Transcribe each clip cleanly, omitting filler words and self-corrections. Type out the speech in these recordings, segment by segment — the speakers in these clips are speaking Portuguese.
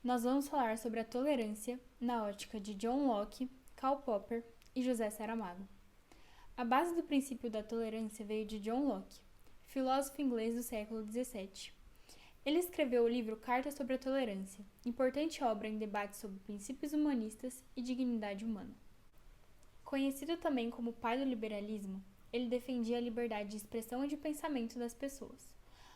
Nós vamos falar sobre a tolerância na ótica de John Locke, Karl Popper e José Saramago. A base do princípio da tolerância veio de John Locke, filósofo inglês do século XVII. Ele escreveu o livro Carta sobre a Tolerância, importante obra em debate sobre princípios humanistas e dignidade humana. Conhecido também como pai do liberalismo, ele defendia a liberdade de expressão e de pensamento das pessoas,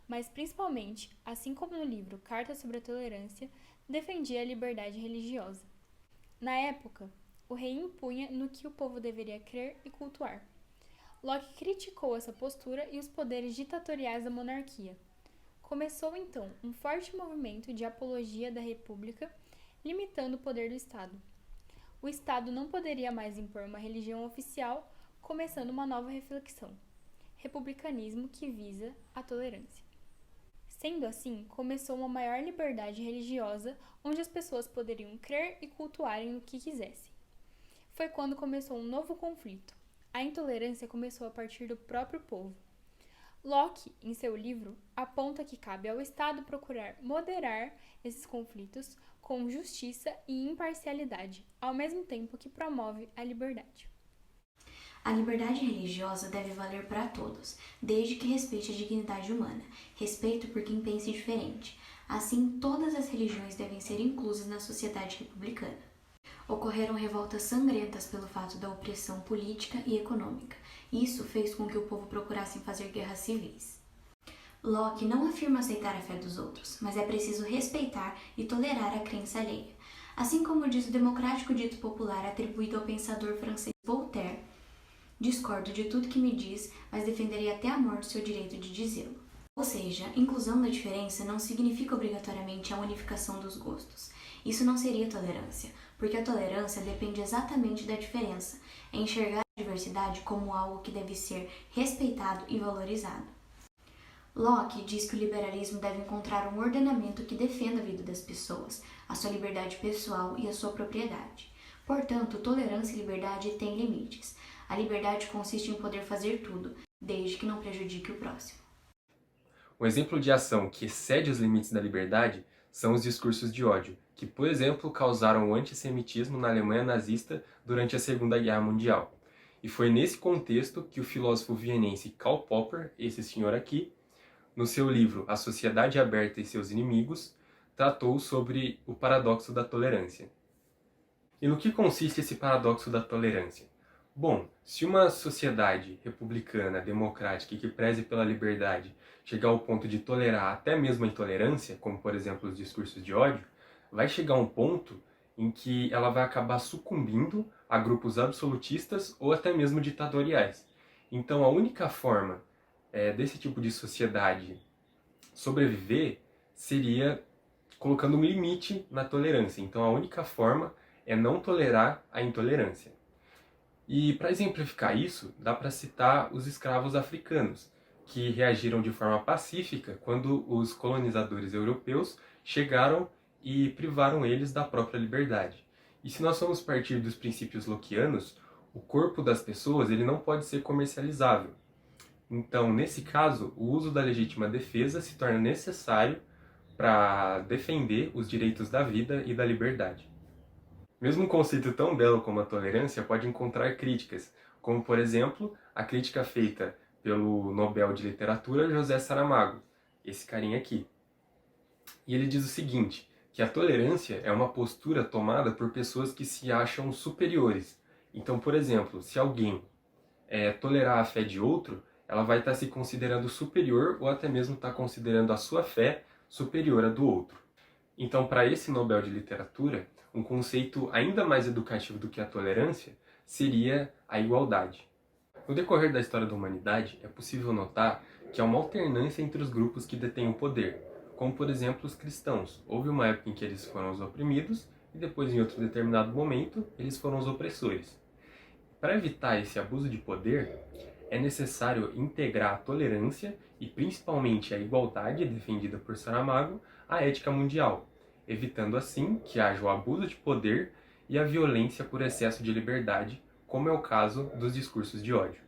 mas principalmente, assim como no livro Carta sobre a Tolerância, defendia a liberdade religiosa. Na época, o rei impunha no que o povo deveria crer e cultuar. Locke criticou essa postura e os poderes ditatoriais da monarquia. Começou então um forte movimento de apologia da república, limitando o poder do Estado. O Estado não poderia mais impor uma religião oficial, começando uma nova reflexão: republicanismo que visa a tolerância. Sendo assim, começou uma maior liberdade religiosa, onde as pessoas poderiam crer e cultuarem no que quisessem. Foi quando começou um novo conflito. A intolerância começou a partir do próprio povo. Locke, em seu livro, aponta que cabe ao Estado procurar moderar esses conflitos com justiça e imparcialidade, ao mesmo tempo que promove a liberdade. A liberdade religiosa deve valer para todos, desde que respeite a dignidade humana, respeito por quem pense diferente. Assim, todas as religiões devem ser inclusas na sociedade republicana. Ocorreram revoltas sangrentas pelo fato da opressão política e econômica. Isso fez com que o povo procurasse fazer guerras civis. Locke não afirma aceitar a fé dos outros, mas é preciso respeitar e tolerar a crença alheia. Assim como diz o democrático dito popular atribuído ao pensador francês Voltaire: discordo de tudo que me diz, mas defenderei até a morte o seu direito de dizê-lo. Ou seja, inclusão da diferença não significa obrigatoriamente a unificação dos gostos. Isso não seria tolerância, porque a tolerância depende exatamente da diferença, é enxergar a diversidade como algo que deve ser respeitado e valorizado. Locke diz que o liberalismo deve encontrar um ordenamento que defenda a vida das pessoas, a sua liberdade pessoal e a sua propriedade. Portanto, tolerância e liberdade têm limites. A liberdade consiste em poder fazer tudo, desde que não prejudique o próximo. Um exemplo de ação que excede os limites da liberdade são os discursos de ódio, que, por exemplo, causaram o antissemitismo na Alemanha nazista durante a Segunda Guerra Mundial. E foi nesse contexto que o filósofo vienense Karl Popper, esse senhor aqui, no seu livro A Sociedade Aberta e Seus Inimigos, tratou sobre o paradoxo da tolerância. E no que consiste esse paradoxo da tolerância? Bom, se uma sociedade republicana, democrática e que preze pela liberdade chegar ao ponto de tolerar até mesmo a intolerância, como por exemplo os discursos de ódio, vai chegar um ponto em que ela vai acabar sucumbindo a grupos absolutistas ou até mesmo ditatoriais. Então a única forma desse tipo de sociedade sobreviver seria colocando um limite na tolerância. Então a única forma é não tolerar a intolerância. E para exemplificar isso, dá para citar os escravos africanos, que reagiram de forma pacífica quando os colonizadores europeus chegaram e privaram eles da própria liberdade. E se nós formos partir dos princípios lockeanos, o corpo das pessoas ele não pode ser comercializável. Então, nesse caso, o uso da legítima defesa se torna necessário para defender os direitos da vida e da liberdade. Mesmo um conceito tão belo como a tolerância pode encontrar críticas, como, por exemplo, a crítica feita pelo Nobel de Literatura José Saramago, esse carinha aqui. E ele diz o seguinte, que a tolerância é uma postura tomada por pessoas que se acham superiores. Então, por exemplo, se alguém tolerar a fé de outro, ela vai estar se considerando superior ou até mesmo estar considerando a sua fé superior à do outro. Então, para esse Nobel de Literatura, um conceito ainda mais educativo do que a tolerância seria a igualdade. No decorrer da história da humanidade, é possível notar que há uma alternância entre os grupos que detêm o poder, como por exemplo os cristãos. Houve uma época em que eles foram os oprimidos e depois, em outro determinado momento, eles foram os opressores. Para evitar esse abuso de poder, é necessário integrar a tolerância e principalmente a igualdade defendida por Saramago à ética mundial, evitando assim que haja o abuso de poder e a violência por excesso de liberdade, como é o caso dos discursos de ódio.